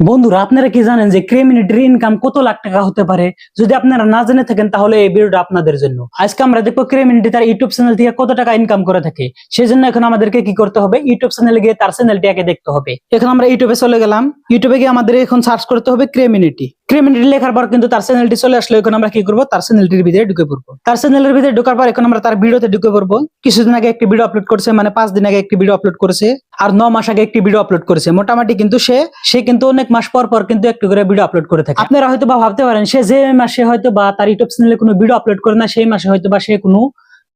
বন্ধুরা, আপনারা কি জানেন যে ক্রিমিনেটির ইনকাম কত লাখ টাকা হতে পারে? যদি আপনারা না জেনে থাকেন তাহলে এই ভিডিওটা আপনাদের জন্য। আজকে আমরা দেখবো ক্রিমিনেটি তার ইউটিউব চ্যানেল থেকে কত টাকা ইনকাম করে থাকে। সেই জন্য এখন আমাদেরকে কি করতে হবে, ইউটিউব চ্যানেলে গিয়ে তার চ্যানেলটি আগে দেখতে হবে। এখন আমরা ইউটিউবে চলে গেলাম। ইউটিউবে গিয়ে আমাদের এখন সার্চ করতে হবে ক্রিমিনেটি। ক্রিমিনেটি লেখার পর কিন্তু তার চ্যানেলটি চলে আসলো। এখন আমরা কি করবো, তার চ্যানেলটির ভিতরে ঢুকে পড়বো। তার চ্যানেলের ভিতরে ঢোকার পর এখন আমরা তার ভিডিওতে ঢুকে পড়বো। কিছুদিন আগে একটি ভিডিও আপলোড করেছে, মানে 5 দিন আগে একটি ভিডিও আপলোড করেছে, আর 9 মাস আগে একটি ভিডিও আপলোড করেছে। মোটামুটি কিন্তু সে কিন্তু অনেক মাস পর পর কিন্তু একটু করে ভিডিও আপলোড করে থাকে। আপনারা হয়তো বা ভাবতে পারেন সে যে মাসে হয়তো বা তার ইউটিউব চ্যানেলে কোনো ভিডিও আপলোড করে না, সেই মাসে হয়তো বা সে কোনো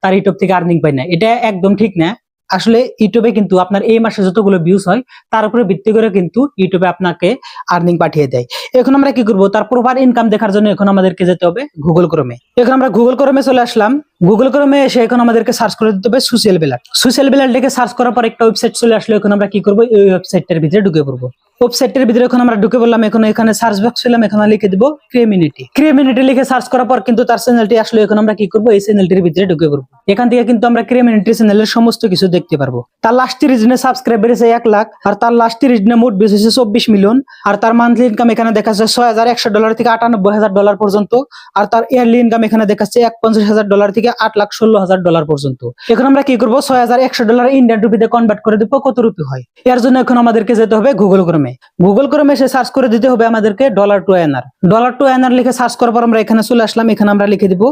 তার ইউটিউব থেকে আর্নিং পায় না। এটা একদম ঠিক না। আসলে ইউটিউবে কিন্তু আপনার এই মাসে যতগুলো ভিউজ হয় তার উপরে ভিত্তি করে কিন্তু ইউটিউবে আপনাকে আর্নিং পাঠিয়ে দেয়। এখন আমরা কি করব, তার প্রপার ইনকাম দেখার জন্য এখন আমাদেরকে যেতে হবে গুগল ক্রোমে। এখন আমরা গুগল ক্রোমে চলে আসলাম। গুগল ক্রোমে এসে এখন আমাদেরকে সার্চ করে দিতে হবে সোশ্যাল বেলার। সোশ্যাল বেলার লিখে সার্চ করার পর একটা ওয়েবসাইট চলে আসলো। এখন আমরা কি করব, এই ওয়েবসাইটের ভিতরে ঢুকে পড়বো। ওয়েবসাইটের ভিতরে এখন আমরা ঢুকে বললাম। এখন এখানে সার্চ বক্স ছিলাম, এখানে লিখে দিব ক্রিমিনেটি। ক্রিমিনেটি লিখে সার্চ করার পর কিন্তু তার চ্যানেলটি আসলে। এখন আমরা কি করব, এই চ্যানেলটির ভিতরে ঢুকে পড়বো। এখান থেকে কিন্তু আমরা ক্রিমিনেটি চ্যানেলের সমস্ত কিছু দেখতে পারবো। তার লাস্ট 30 দিনে সাবস্ক্রাইব বেড়েছে 1 লাখ, আর তার লাস্ট 30 দিনে মোট ভিউজ হয়েছে 24 মিলিয়ন, আর তার মান্থলি ইনকাম এখানে দেখাচ্ছে $6100 থেকে $98000 পর্যন্ত, আর তার ইয়ারলি ইনকাম এখানে দেখাচ্ছে $150,000 থেকে $8,16,000 পর্যন্ত। এখন আমরা কি করব, $6100 ইন্ডিয়ান রুপিতে কনভার্ট করে দিব কত রুপি হয়। এর জন্য এখন আমাদেরকে যেতে হবে গুগল ক্রোমে। গুগল ক্রোমে এসে সার্চ করে দিতে হবে আমাদেরকে $2 $2 লিখে সার্চ করার পর আমরা এখানে চলে আসলাম। এখানে আমরা লিখে দিব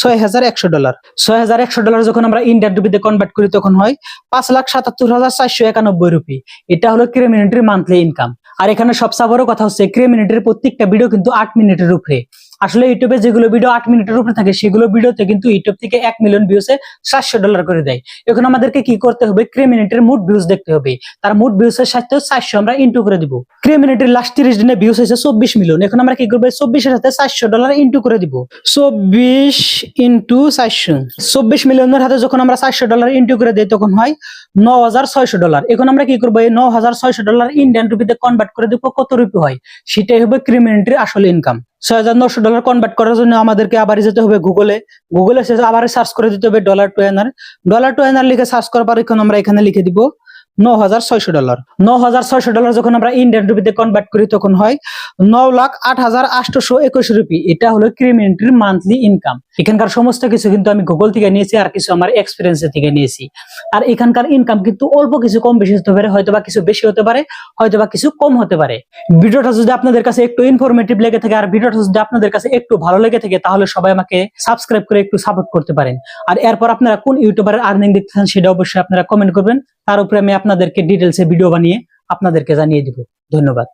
$6100। $6100 যখন আমরা ইন্ডিয়ান রুপিতে কনভার্ট করি তখন হয় 5,77,491 রুপি। এটা হলো ক্রিমিনেটির মান্থলি ইনকাম। আর এখানে সবচেয়ে বড় কথা হচ্ছে ক্রিমিনেটির প্রত্যেকটা ভিডিও কিন্তু 8 মিনিটের উপরে। আসলে ইউটিউবে যেগুলো ভিডিও 8 মিনিটের উপরে থাকে সেগুলো ভিডিওতে কিন্তু ইউটিউব থেকে 1 মিলিয়ন ভিউসে $700 করে দেয়। এখন আমাদেরকে কি করতে হবে, ক্রিমিনেটির মোট ভিউজ দেখতে হবে। তার মোট ভিউসের সাথে 400 আমরা ইনটু করে দিব। ক্রিমিনেটির লাস্ট 30 দিনে ভিউস হয়েছে 24 মিলিয়ন। এখন আমরা কি করব, 24 এর সাথে $400 ইনটু করে দিব। 24 ইনটু 400, 24 মিলিয়নের হাতে যখন আমরা $400 ইনটু করে দেই তখন হয় $9600। এখন আমরা কি করব, এই $9600 ইন্ডিয়ান রুপিতে কনভার্ট করে দিব কত রুপি হয়, সেটাই হবে ক্রিমিনেটির আসল ইনকাম। $6900 কনভার্ট করার জন্য আমাদেরকে আবার যেতে হবে গুগলে। গুগলে আবার সার্চ করে দিতে হবে $2 লিখে সার্চ করার পর এখন আমরা এখানে লিখে দিব $9600। $9600 যখন আমরা ইন্ডিয়ান রুপিতে কনভার্ট করি তখন হয় 9,08,821 রুপি। এটা হলো ক্রিমিনেটির মান্থলি ইনকাম। এখানকার সমস্ত কিছু কিন্তু আমি গুগল থেকে নিয়েছি, আর কিছু আমার এক্সপিরিয়েন্স থেকে নিয়েছি। আর এখানকার ইনকাম কিন্তু অল্প কিছু কম বেশি হতে পারে, হয়তোবা কিছু বেশি হতে পারে, হয়তোবা কিছু কম হতে পারে। ভিডিওটা যদি আপনাদের কাছে একটু ইনফরমেটিভ লেগে থাকে, আর ভিডিওটা যদি আপনাদের কাছে একটু ভালো লেগে থাকে, তাহলে সবাই আমাকে সাবস্ক্রাইব করে একটু সাপোর্ট করতে পারেন। আর এরপর আপনারা কোন ইউটিউবারের আর্নিং দেখতেছেন সেটা অবশ্যই আপনারা কমেন্ট করবেন। তার উপরে আমি আপনাদেরকে ডিটেলসে ভিডিও বানিয়ে আপনাদেরকে জানিয়ে দিব। ধন্যবাদ।